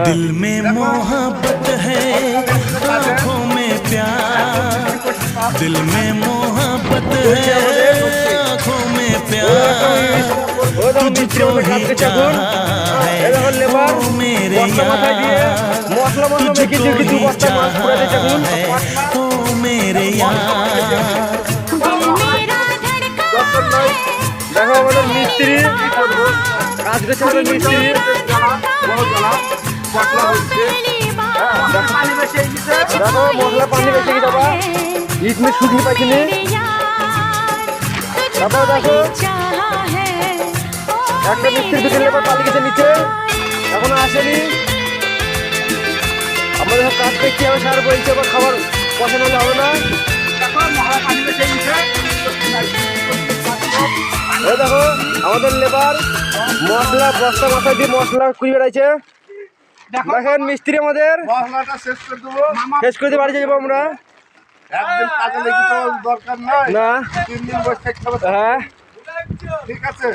दिल में मोहब्बत है, आँखों में प्यार, दिल में मोहब्बत है, आँखों में प्यार, तुझको ही चाहा है ओ मेरे यार, तुझको ही चाहा है ओ मेरे यार। দেখো আমাদের মিস্ত্রি কাজ করছে, আমাদের মিস্ত্রি দেখো মশলা পানি বেশি গেছে বাবা, ইট में শুকিয়ে পাইছিনি। তারপর দেখো একটা মিস্ত্রি দুটো লেবার পালিয়ে গেছে নিচে, এখনো আসেনি। আমাদের সব কাজ করছি, আমি সার বলছি আবার খাবার পছন্দ হলে হবে না। দেখো আমাদের লেবার মশলা বস্তা বস্তা দিয়ে মশলা কুড়ি বেড়াইছে। দেখেন মিস্ত্রি আমাদের মশলাটা শেষ করে দেবো, শেষ করে দিয়ে বাড়ি যাবো আমরা। একদিন কাজে লেগে তো দরকার নাই, না 3 দিন বসে থাকতে হবে। হ্যাঁ ঠিক আছে।